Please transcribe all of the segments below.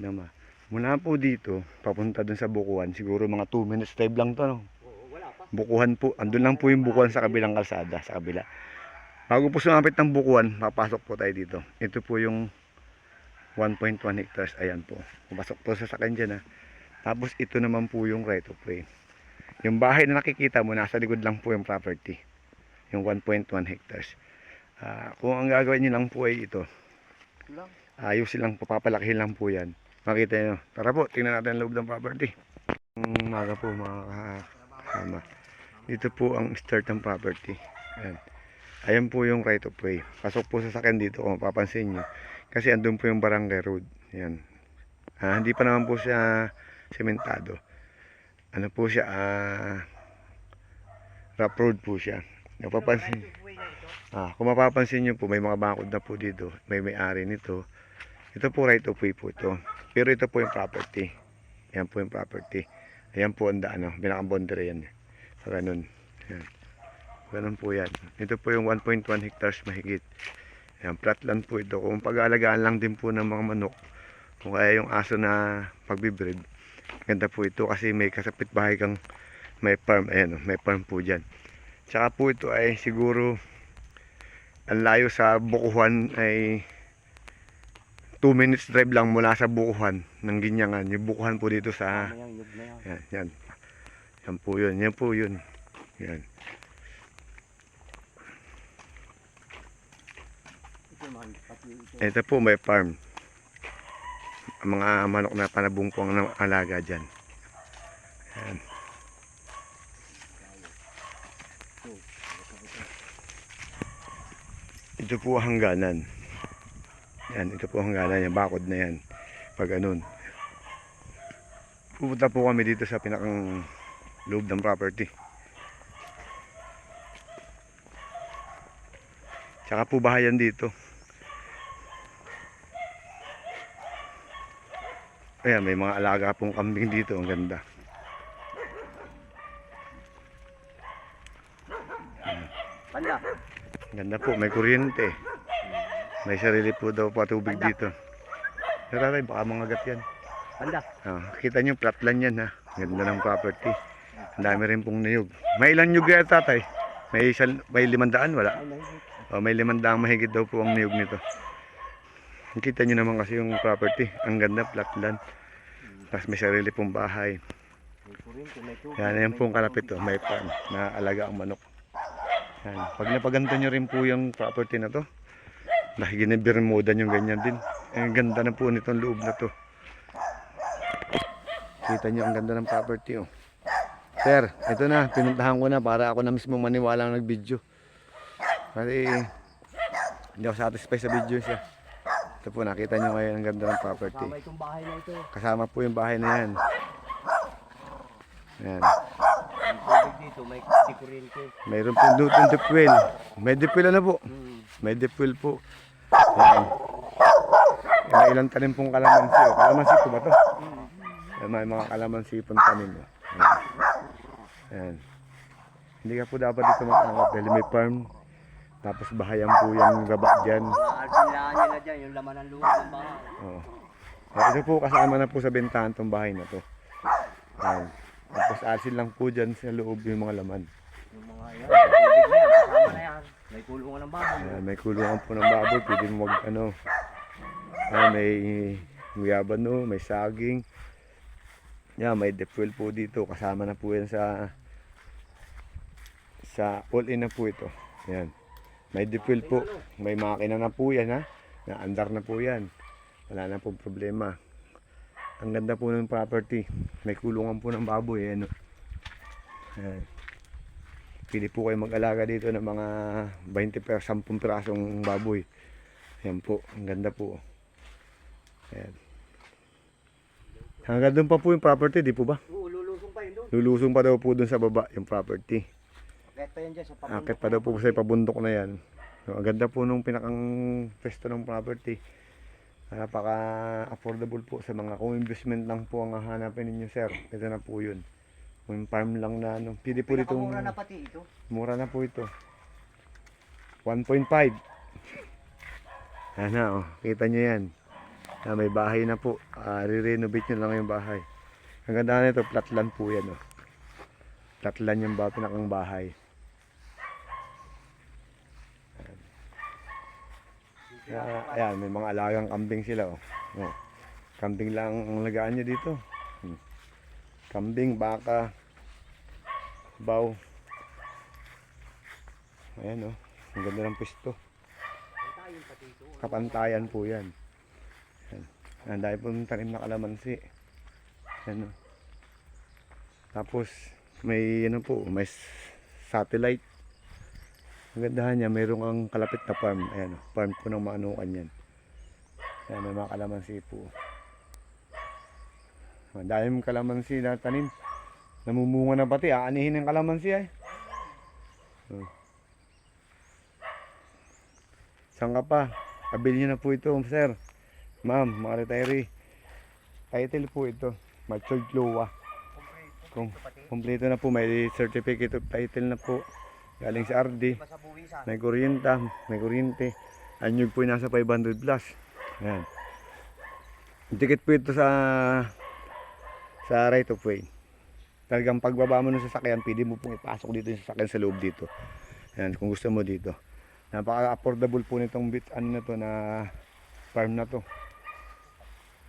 naman. Mula po dito, papunta dun sa Bukuan, siguro mga 2 minutes drive lang to, no? Bukuhan po, andun lang po yung Bukuan sa kabilang kalsada, sa kabila. Bago po sumapit ng Bukuan, papasok po tayo dito. Ito po yung 1.1 hectares, ayan po. Papasok po sa sakin dyan, ha. Tapos ito naman po yung right of way. Yung bahay na nakikita mo, nasa likod lang po yung property. Yung 1.1 hectares. Kung ang gagawin nyo lang po ay ito, ayos silang papapalakihin lang po yan. Makita nyo. Tara po, tingnan natin ang loob ng property. Umaga po mga kasama. Dito po ang start ng property. Ayan. Ayan po yung right of way. Pasok po sa sakin dito kung mapapansin nyo. Kasi andun po yung barangay road. Ayan. Hindi pa naman po siya sementado. Ano po siya, rough road po siya. Napapansin. Kung mapapansin nyo po, may mga bakod na po dito. May-ari nito. Ito po right of way po ito. Pero ito po yung property. Ayan po yung property. Ayan po ang daan, pinaka-boundary yan. So, ganun. Ayan. Ganun po yan. Ito po yung 1.1 hectares mahigit. Ayan, flatland po ito. Kung pag-aalagaan lang din po ng mga manok, kung kaya yung aso na pagbibreed, ganda po ito kasi may kasapit bahay kang may farm. Ayan, may farm po dyan. Tsaka po ito ay siguro ang layo sa Bukuhan ay 2 minutes drive lang mula sa Bukuhan ng Ginyangan. Yung Bukuhan po dito sa yan. Yan po yun. Yan po yun. Yan. Ito po may farm. Ang mga manok na panabong po ang alaga dyan. Yan. Ito po hangganan. Yan, ito po hangganan. Yung bakod na yan. Pag ganun. Pupunta po kami dito sa pinakang loob ng property. Tsaka po bahayan dito. Ayan, may mga alaga pong kambing dito. Ang ganda. Banda. Ganda po, may kuryente. May sarili po daw pa tubig dito. Taray, baka mangagat yan. Banda. Kita nyo, flatland yan, ha. Ganda ng property. Ang dami rin pong niyog. May ilang niyog kaya, tatay? May 500, wala? May 500 mahigit daw po ang niyog nito. Kita nyo naman kasi yung property. Ang ganda, flatland. Tapos may sarili pong bahay. Yan pong kalapit to. May farm na alaga ang manok. Yan. Pag napaganto nyo rin po yung property na to, nakiginibirmodan yung ganyan din. Ang ganda na po nitong loob na to. Kita nyo ang ganda ng property, oh. Sir, ito na, pinuntahan ko na para ako na mismo maniwalang nag-video. Kasi hindi ako satisfied sa video siya. Ito po, nakita nyo ngayon ang ganda ng property. Kasama itong bahay na ito. Kasama po yung bahay na yan. Yan. Ang tubig dito, may kuryente. Mayroon po doon yung deep well. May deep well na po. May deep well po. Yan. May ilang tanim pong kalamansi. Kalamansi po ba ito? May mga kalamansi pong tanim. Yan. Yan. Hindi ka po dapat dito mag-angkat dahil may farm. Tapos bahayan po yung gaba dyan. Alpilaan nila dyan, yung laman ng luwag ng bahay. Ito po kasama na po sa bentahan tong bahay na to. Yan. Tapos asin lang po dyan sa loob yung mga laman. Yung mga yan, tubig na yan, kasama na yan. May kulungan ng baboy. May kulungan po ng baboy. Pwede mo mag may guyabano, may saging. Yan, may deep well po dito. Kasama na po yan sa all-in na po ito. Yan. May deep well po. May makina na po yan, ha. Naandar na po yan. Wala na pong problema. Ang ganda po ng property. May kulungan po ng baboy. Ayan. Pili po kayo mag-alaga dito ng mga 10 pirasong baboy. Ayan po. Ang ganda po. Ayan. Hanggang doon pa po yung property, di po ba? Oo, lulusong pa yun doon. Lulusong pa daw po doon sa baba yung property. Akit pa yan dyan sa pabundok. Akit pa daw po sa pabundok na yan. So, ang ganda po nung pinakang pwesto ng property. Napaka-affordable po sa mga kung investment lang po ang hahanapin ninyo, sir. Ito na po yun. Kung farm lang na ano. Pili po dito. Mura na pati ito. Mura na po ito. 1.5. Yan na, oh. Kita nyo yan. May bahay na po. Re-renovate nyo lang yung bahay. Ang ganda nito, flatland po yan. Oh. Flatland yung pinakang bahay. Ayan, may mga alagang kambing sila. Oh. Oh. Kambing lang ang lagaan nyo dito. Kambing, baka, baw. Ayan oh. Ang ganda ng pwesto. Kapantayan po yan. Ang dahil po ng tanim na kalamansi. Ano. Tapos may ano po, may satellite. Ang gandahan niya, mayroong ang kalapit na farm. Ayan, farm po ng maanukan yan. Ayan, may mga kalamansi po. Ang dahil mong kalamansi na tanim. Namumunga na pati, aanihin ng kalamansi ay. Saan ka pa? Kabili nyo na po ito, sir. Ma'am, mga retiree. Title po ito. Matured Loa. Kompleto na po. May certificate of title na po. Galing sa RD. May kuryenta. May kuryente. Anyog po yung nasa 500 plus. Ayan. Dikit po ito sa right of way. Talagang pagbaba mo ng sasakyan, pwede mo pong ipasok dito yung sasakyan sa loob dito. Ayan, kung gusto mo dito. Napaka-affordable po nitong na to na farm na to.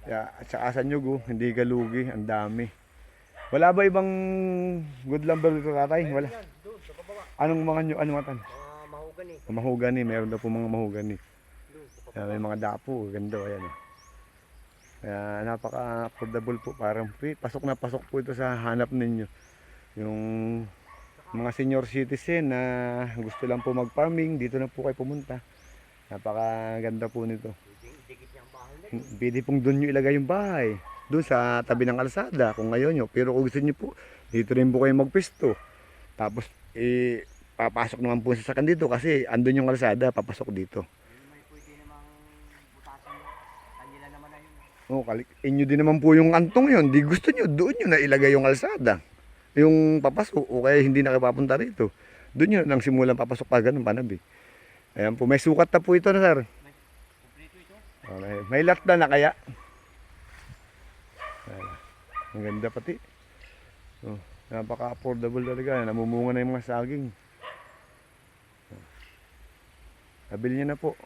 Kaya at saka sa nyug, hindi galugi, ang dami. Wala ba ibang good lumber dito, tatay? Wala. Anong mga nyo, ano matan? Mahogani. Mahogani, meron daw po mga mahogani. Kaya may mga dapo, ganda, ayan. Kaya napaka-affordable po, parang pasok na pasok po ito sa hanap ninyo. Yung mga senior citizen na gusto lang po mag-farming, dito na po kayo pumunta. Napakaganda po nito. Pwede pong doon nyo ilagay yung bahay. Doon sa tabi ng kalsada kung ngayon nyo. Pero kung gusto nyo po, dito rin po kayo magpisto. Tapos, papasok naman po sa sakan dito kasi andun yung kalsada, papasok dito. Pwede namang butasan nyo. Kanila naman na yun. Oh, inyo din naman po yung kantong yun. Di gusto nyo, doon nyo na ilagay yung kalsada. Yung papasok, o kaya hindi na kayo papunta rito. Doon nyo nang simulan papasok pa ganun panabi. Ayan po, may sukat na po ito na sir. May lot na kaya. Ang ganda pati. Oh, napaka-affordable talaga. Namumunga na yung mga saging. Nabili niyo na po.